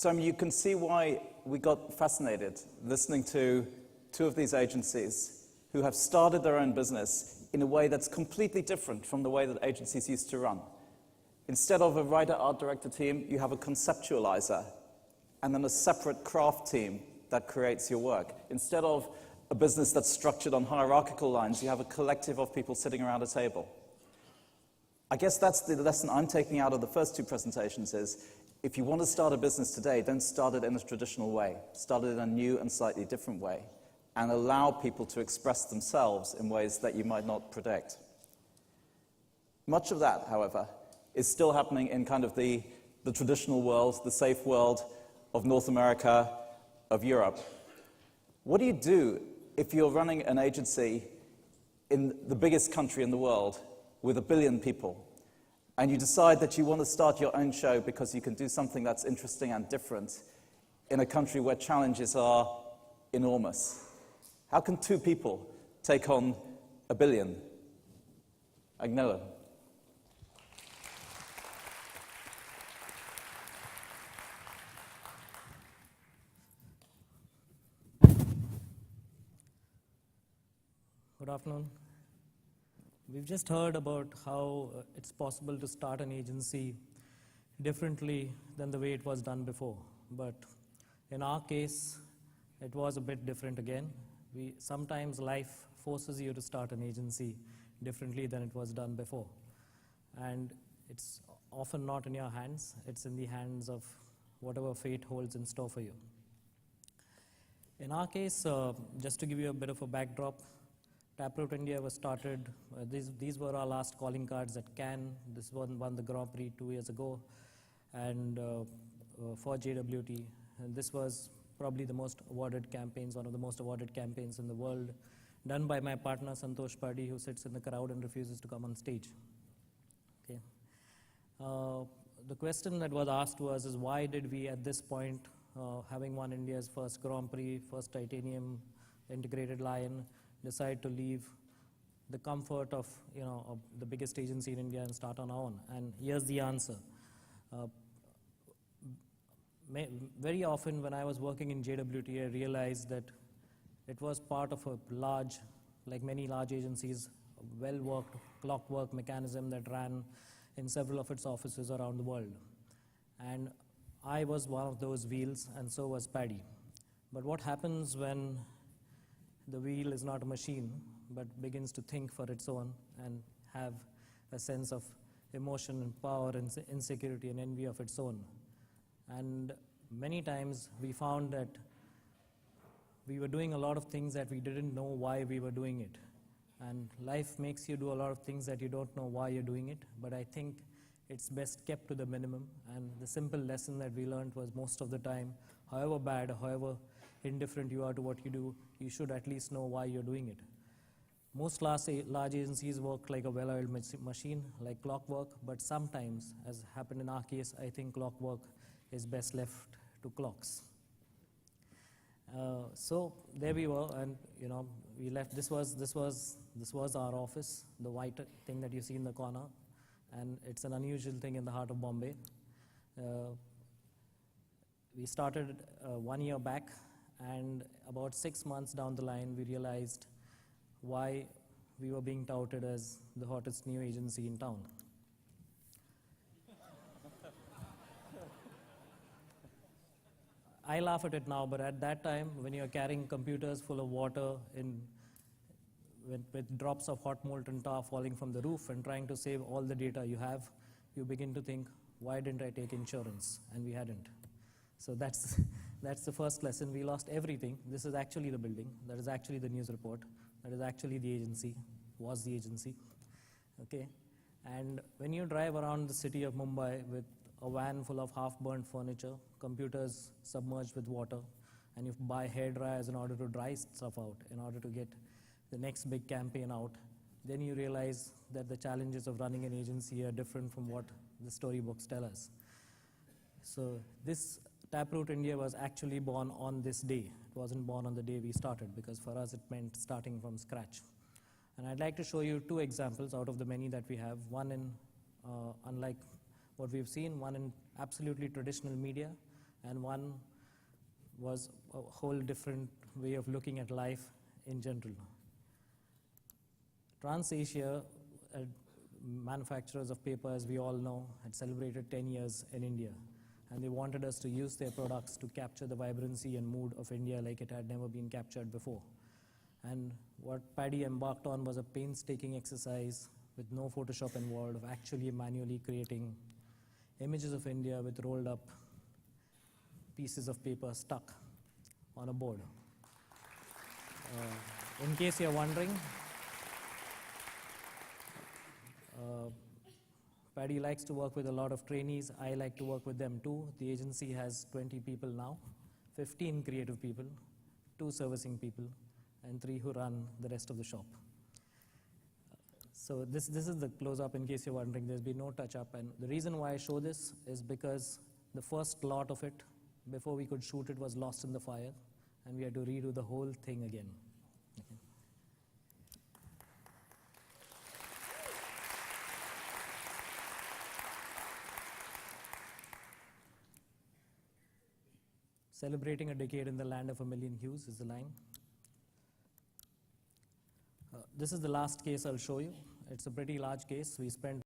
So you can see why we got fascinated listening to two of these agencies who have started their own business in a way that's completely different from the way that agencies used to run. Instead of a writer, art director team, you have a conceptualizer and then a separate craft team that creates your work. Instead of a business that's structured on hierarchical lines, you have a collective of people sitting around a table. I guess that's the lesson I'm taking out of the first two presentations is, if you want to start a business today, don't start it in a traditional way. Start it in a new and slightly different way, and allow people to express themselves in ways that you might not predict. Much of that, however, is still happening in kind of the traditional world, the safe world of North America, of Europe. What do you do if you're running an agency in the biggest country in the world with 1 billion people, and you decide that you want to start your own show because you can do something that's interesting and different in a country where challenges are enormous? How can two people take on 1 billion? Agnello. Good afternoon. We've just heard about how it's possible to start an agency differently than the way it was done before. But in our case, it was a bit different again. Sometimes life forces you to start an agency differently than it was done before. And it's often not in your hands. It's in the hands of whatever fate holds in store for you. In our case, just to give you a bit of a backdrop, Taproot India was started, these were our last calling cards at Cannes. This one won the Grand Prix 2 years ago, and for JWT. And this was probably the most awarded campaigns, one of the most awarded campaigns in the world, done by my partner Santosh Padi, who sits in the crowd and refuses to come on stage. Okay. The question that was asked was, is why did we at this point, having won India's first Grand Prix, first Titanium integrated Lion, decide to leave the comfort of, of the biggest agency in India and start on our own? And here's the answer. Very often when I was working in JWT, I realized that it was part of a large, like many large agencies, well-worked clockwork mechanism that ran in several of its offices around the world. And I was one of those wheels, and so was Paddy. But what happens when the wheel is not a machine, but begins to think for its own and have a sense of emotion and power and insecurity and envy of its own? And many times we found that we were doing a lot of things that we didn't know why we were doing it. And life makes you do a lot of things that you don't know why you're doing it, but I think it's best kept to the minimum. And the simple lesson that we learned was, most of the time, however bad, however indifferent you are to what you do, you should at least know why you're doing it. Most large agencies work like a well-oiled machine, like clockwork, but sometimes, as happened in our case, I think clockwork is best left to clocks. So there we were, and we left. This was our office, the white thing that you see in the corner, and it's an unusual thing in the heart of Bombay. We started 1 year back, and about 6 months down the line, we realized why we were being touted as the hottest new agency in town. I laugh at it now, but at that time, when you're carrying computers full of water with drops of hot molten tar falling from the roof and trying to save all the data you have, you begin to think, why didn't I take insurance? And we hadn't. So that's the first lesson. We lost everything. This is actually the building. That is actually the news report. That is actually the agency, was the agency. Okay? And when you drive around the city of Mumbai with a van full of half-burnt furniture, computers submerged with water, and you buy hair dryers in order to dry stuff out, in order to get the next big campaign out, then you realize that the challenges of running an agency are different from what the storybooks tell us. So this Taproot India was actually born on this day. It wasn't born on the day we started, because for us it meant starting from scratch. And I'd like to show you two examples out of the many that we have. One in, unlike what we've seen, one in absolutely traditional media, and one was a whole different way of looking at life in general. TransAsia, manufacturers of paper, as we all know, had celebrated 10 years in India, and they wanted us to use their products to capture the vibrancy and mood of India like it had never been captured before. And what Paddy embarked on was a painstaking exercise with no Photoshop involved of actually manually creating images of India with rolled up pieces of paper stuck on a board. In case you're wondering, Paddy likes to work with a lot of trainees. I like to work with them too. The agency has 20 people now, 15 creative people, 2 servicing people, and 3 who run the rest of the shop. So this is the close-up in case you're wondering. There's been no touch-up. And the reason why I show this is because the first lot of it, before we could shoot it, was lost in the fire, and we had to redo the whole thing again. Okay. Celebrating a decade in the land of a million hues is the line. This is the last case I'll show you. It's a pretty large case. We spent